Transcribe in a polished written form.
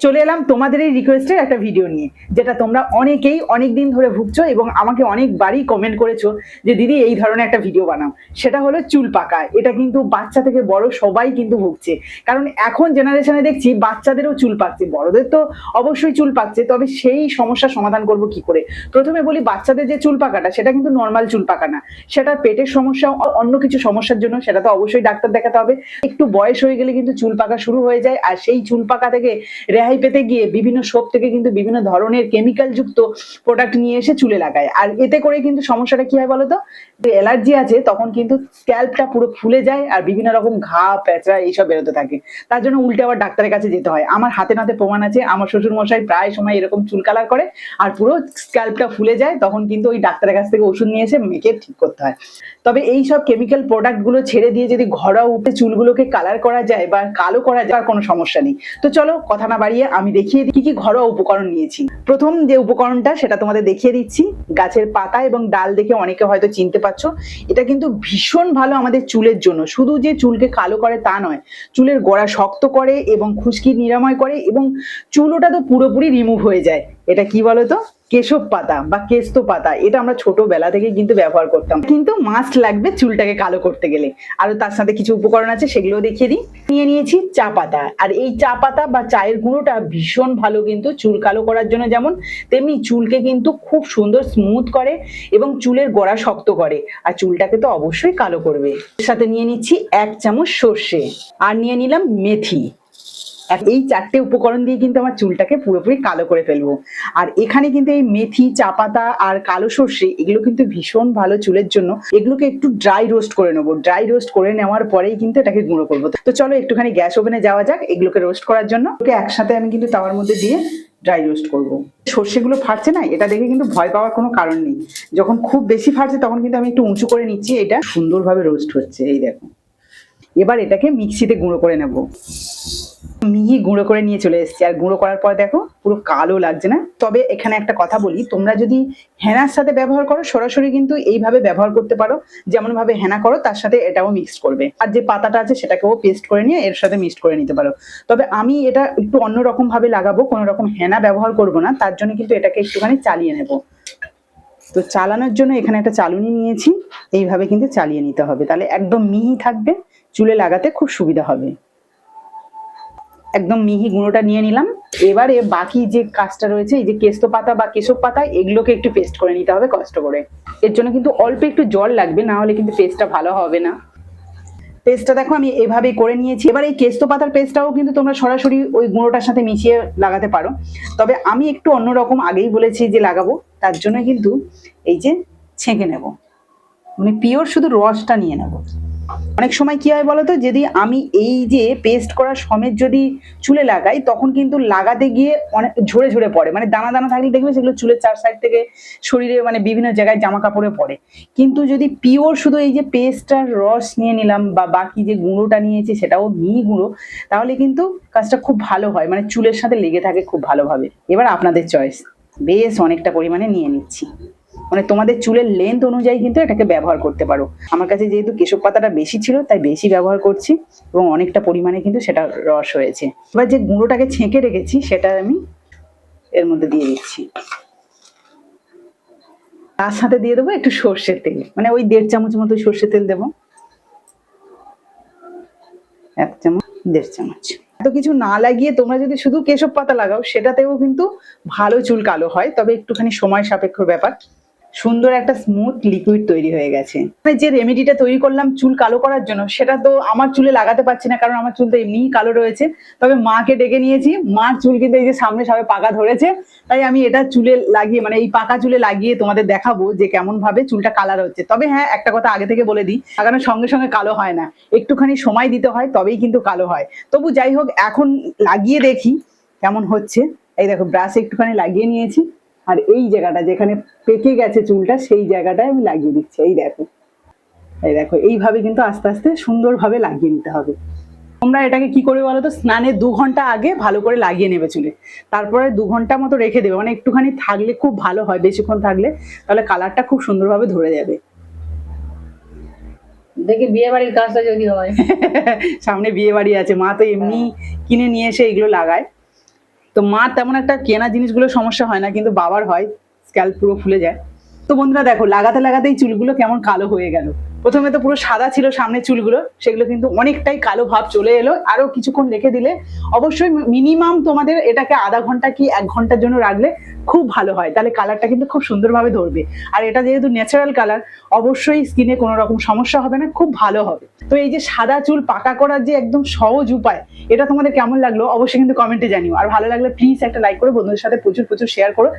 চলে এলাম তোমাদের এই রিকোয়েস্টের একটা ভিডিও নিয়ে, যেটা তোমরা অনেকেই অনেক দিন ধরে ভুগছো এবং আমাকে অনেকবারই কমেন্ট করেছো যে দিদি এই ধরনের একটা ভিডিও বানাও। সেটা হলো চুল পাকা। এটা কিন্তু বাচ্চা থেকে বড় সবাই কিন্তু ভুগছে, কারণ এখন জেনারেশনে দেখছি বাচ্চাদেরও চুল পাকছে, বড়দের তো অবশ্যই চুল পাকছে। তবে সেই সমস্যার সমাধান করব কি করে? প্রথমে বলি, বাচ্চাদের যে চুল পাকাটা সেটা কিন্তু নর্মাল চুল পাকা না, সেটা পেটের সমস্যা, অন্য কিছু সমস্যার জন্য সেটা তো অবশ্যই ডাক্তার দেখাতে হবে। একটু বয়স হয়ে গেলে কিন্তু চুল পাকা শুরু হয়ে যায়, আর সেই চুল পাকা থেকে রেহাই পেতে গিয়ে বিভিন্ন শপ থেকে কিন্তু বিভিন্ন ধরনের কেমিক্যাল যুক্ত প্রোডাক্ট নিয়ে এসে চুলে লাগায়। আর এতে করে কিন্তু সমস্যাটা কি হয় বলতো, অ্যালার্জি আছে তখন কিন্তু স্ক্যাল্পটা পুরো ফুলে যায় আর বিভিন্ন রকম ঘা প্যাঁচড়া এইসব বেরোতে থাকে। তার জন্য উল্টে আবার ডাক্তারের কাছে যেতে হয়। আমার হাতে নাতে প্রমাণ আছে, আমার শ্বশুর মশাই প্রায় সময় এরকম চুল কালার করে আর পুরো স্ক্যাল্পটা ফুলে যায়, তখন কিন্তু ওই ডাক্তারের কাছ থেকে ওষুধ নিয়ে এসে মেখে ঠিক করতে হয়। তবে এই সব কেমিক্যাল প্রোডাক্ট গুলো ছেড়ে দিয়ে যদি ঘরোয়া উপায়ে চুলগুলোকে কালার করা যায় বা কালো করা যায়, আর কোনো সমস্যা নেই। তো চলো কথা না বাড়িয়ে আমি দেখিয়ে দিই কি কি ঘরোয়া উপকরণ নিয়েছি। প্রথম যে উপকরণটা সেটা তোমাদের দেখিয়ে দিচ্ছি। গাছের পাতা এবং ডাল দেখে অনেকে হয়তো চিনতে পারছো। এটা কিন্তু ভীষণ ভালো আমাদের চুলের জন্য। শুধু যে চুলকে কালো করে তা নয়, চুলের গোড়া শক্ত করে এবং খুশকি নিরাময় করে, এবং চুল ওটা তো পুরোপুরি রিমুভ হয়ে যায়। এটা কি বলতো, কেশব পাতা বা কেস্ত পাতা। এটা আমরা ছোটবেলা থেকে কিন্তু ব্যবহার করতাম, কিন্তু মাস্ট লাগবে চুলটাকে কালো করতে গেলে। আর তার সাথে কিছু উপকরণ আছে, সেগুলো দেখিয়ে দিই। নিয়ে নিয়েছি চা পাতা, আর এই চা পাতা বা চায়ের গুঁড়োটা ভীষণ ভালো কিন্তু চুল কালো করার জন্য, যেমন তেমনি চুলকে কিন্তু খুব সুন্দর স্মুথ করে এবং চুলের গোড়া শক্ত করে, আর চুলটাকে তো অবশ্যই কালো করবে। এর সাথে নিয়ে নিচ্ছি 1 চামচ সর্ষে, আর নিয়ে নিলাম মেথি। এই 4টে উপকরণ দিয়ে কিন্তু আমার চুলটাকে পুরোপুরি কালো করে ফেলবো। আর এখানে কিন্তু এই মেথি, চা পাতা আর কালো সর্ষে এগুলো কিন্তু ভীষণ ভালো চুলের জন্য। এগুলোকে একটু ড্রাই রোস্ট করে নেবো। ড্রাই রোস্ট করে নেওয়ার পরেই কিন্তু এটাকে গুঁড়ো করবো। তো চলো একটুখানি গ্যাস ওভেনে যাওয়া যাক এগুলোকে রোস্ট করার জন্য। ওকে একসাথে আমি কিন্তু তাওয়ার মধ্যে দিয়ে ড্রাই রোস্ট করবো। সর্ষেগুলো ফাটছে না, এটা দেখে কিন্তু ভয় পাওয়ার কোনো কারণ নেই। যখন খুব বেশি ফাটছে তখন কিন্তু আমি একটু উঁচু করে নিচ্ছি। এটা সুন্দরভাবে রোস্ট হচ্ছে, এই দেখো। এবার এটাকে মিক্সিতে গুঁড়ো করে নেবো। মিহি গুঁড়ো করে নিয়ে চলে এসেছি, আর গুঁড়ো করার পর দেখো পুরো কালো লাগছে না? তবে এখানে একটা কথা বলি, তোমরা যদি হেনার সাথে ব্যবহার করো সরাসরি কিন্তু এইভাবে ব্যবহার করতে পারো। যেমন ভাবে হেনা করো তার সাথে এটাও মিক্স করবে, আর যে পাতাটা আছে সেটাকেও পেস্ট করে নিয়ে এর সাথে মিক্সড করে নিতে পারো। তবে আমি এটা একটু অন্যরকম ভাবে লাগাবো, কোনো রকম হেনা ব্যবহার করব না, তার জন্য কিন্তু এটাকে একটুখানি চালিয়ে নেব। তো চালানোর জন্য এখানে একটা চালুনি নিয়েছি, এইভাবে কিন্তু চালিয়ে নিতে হবে, তাহলে একদম মিহি থাকবে, চুলে লাগাতে খুব সুবিধা হবে। একদম মিহি গুঁড়োটা নিয়ে নিলাম। এবারে বাকি যে কাজটা রয়েছে, এই যে কেস্ত পাতা বা কেশব পাতা, এগুলোকে একটু পেস্ট করে নিতে হবে কষ্ট করে। এর জন্য কিন্তু অল্প একটু জল লাগবে, না হলে কিন্তু পেস্টটা ভালো হবে না। পেস্টটা দেখো আমি এভাবেই করে নিয়েছি। এবার এই কেস্ত পাতার পেস্টটাও কিন্তু তোমরা সরাসরি ওই গুঁড়োটার সাথে মিশিয়ে লাগাতে পারো, তবে আমি একটু অন্যরকম আগেই বলেছি যে লাগাবো, তার জন্য কিন্তু এই যে ছেঁকে নেব, মানে পিওর শুধু রসটা নিয়ে নেব। অনেক সময় কি হয় বলতো, যদি আমি এই যে পেস্ট করার সমেত যদি চুলে লাগাই, তখন কিন্তু লাগাতে গিয়ে অনেক ঝরে ঝরে পড়ে, মানে দানা দানা থাকলে দেখবে সেগুলো চুলের 4 সাইড থেকে শরীরে মানে বিভিন্ন জায়গায় জামা কাপড়ে পড়ে। কিন্তু যদি পিওর শুধু এই যে পেস্টটার রস নিয়ে নিলাম বা বাকি যে গুঁড়োটা নিয়েছি সেটাও মিহি গুঁড়ো, তাহলে কিন্তু কাজটা খুব ভালো হয়, মানে চুলের সাথে লেগে থাকে খুব ভালোভাবে। এবার আপনাদের চয়েস, বেশ অনেকটা পরিমাণে নিয়ে নিচ্ছি, মানে তোমাদের চুলের লেন্থ অনুযায়ী কিন্তু এটাকে ব্যবহার করতে পারো। আমার কাছে যেহেতু কেশব পাতাটা বেশি ছিল তাই বেশি ব্যবহার করছি, এবং অনেকটা পরিমাণে কিন্তু সেটা রস হয়েছে। এবার যে গুঁড়োটাকে ছেঁকে রেখেছি সেটা আমি এর মধ্যে দিয়ে দিচ্ছি। তার সাথে দিয়ে দেবো একটু সর্ষের তেল, মানে ওই 1.5 চামচ মতো সর্ষের তেল দেবো। 1 চামচ 1.5 চামচ। এত কিছু না লাগিয়ে তোমরা যদি শুধু কেশব পাতা লাগাও সেটাতেও কিন্তু ভালো চুল কালো হয়, তবে একটুখানি সময় সাপেক্ষ ব্যাপার। সুন্দর একটা স্মুথ লিকুইড তৈরি হয়ে গেছে। যে রেমেডিটা তৈরি করলাম চুল কালো করার জন্য, সেটা তো আমার চুলে লাগাতে পারছি না, কারণ আমার চুল তো এমনিই কালো রয়েছে। তবে মাকে ডেকে নিয়েছি, মার চুল কিন্তু এই যে সামনে সবে পাকা ধরেছে, তাই আমি এটা চুলে লাগিয়ে, মানে এই পাকা চুলে লাগিয়ে তোমাদের দেখাবো যে কেমন ভাবে চুলটা কালার হচ্ছে। তবে হ্যাঁ, একটা কথা আগে থেকে বলে দিই, লাগানোর সঙ্গে সঙ্গে কালো হয় না, একটুখানি সময় দিতে হয়, তবেই কিন্তু কালো হয়। তবু যাই হোক, এখন লাগিয়ে দেখি কেমন হচ্ছে। এই দেখো ব্রাশে একটুখানি লাগিয়ে নিয়েছি, আর এই জায়গাটা যেখানে পেকে গেছে চুলটা সেই জায়গাটায় আমি লাগিয়ে দিচ্ছি। এই দেখো, এই দেখো, এইভাবে কিন্তু আস্তে আস্তে সুন্দরভাবে লাগিয়ে নিতে হবে। তোমরা এটাকে কি করবে বলো তো, স্নানের 2 ঘন্টা আগে ভালো করে লাগিয়ে নেবে চুলে, তারপরে 2 ঘন্টা মতো রেখে দেবে, মানে একটুখানি থাকলে খুব ভালো হয়, বেশিক্ষণ থাকলে তাহলে কালারটা খুব সুন্দরভাবে ধরে যাবে। দেখি বিয়ে বাড়ির কাজটা যদি হয়। সামনে বিয়ে বাড়ি আছে, মা তো এমনি কিনে নিয়ে এসে এগুলো লাগায়। তো মার তেমন একটা কেনা জিনিসগুলো সমস্যা হয় না, কিন্তু বাবার হয়, স্ক্যাল্প পুরো ফুলে যায়। তো বন্ধুরা দেখো, লাগাতে লাগাতেই চুলগুলো কেমন কালো হয়ে গেল। প্রথমে তো পুরো সাদা ছিল সামনের চুলগুলো, সেগুলো কিন্তু অনেকটাই কালো ভাব চলে এলো। আরো কিছুক্ষণ রেখে দিলে, অবশ্যই মিনিমাম তোমাদের এটাকে আধা ঘন্টা কি 1 ঘন্টার জন্য রাখলে খুব ভালো হয়, তাহলে কালারটা কিন্তু খুব সুন্দরভাবে ধরবে। আর এটা যেহেতু ন্যাচারাল কালার, অবশ্যই স্কিনে কোনো রকম সমস্যা হবে না, খুব ভালো হবে। তো এই যে সাদা চুল পাকা করার যে একদম সহজ উপায়, এটা তোমাদের কেমন লাগলো অবশ্যই কিন্তু কমেন্টে জানিও। আর ভালো লাগলে প্লিজ একটা লাইক করে বন্ধুদের সাথে প্রচুর প্রচুর শেয়ার করো।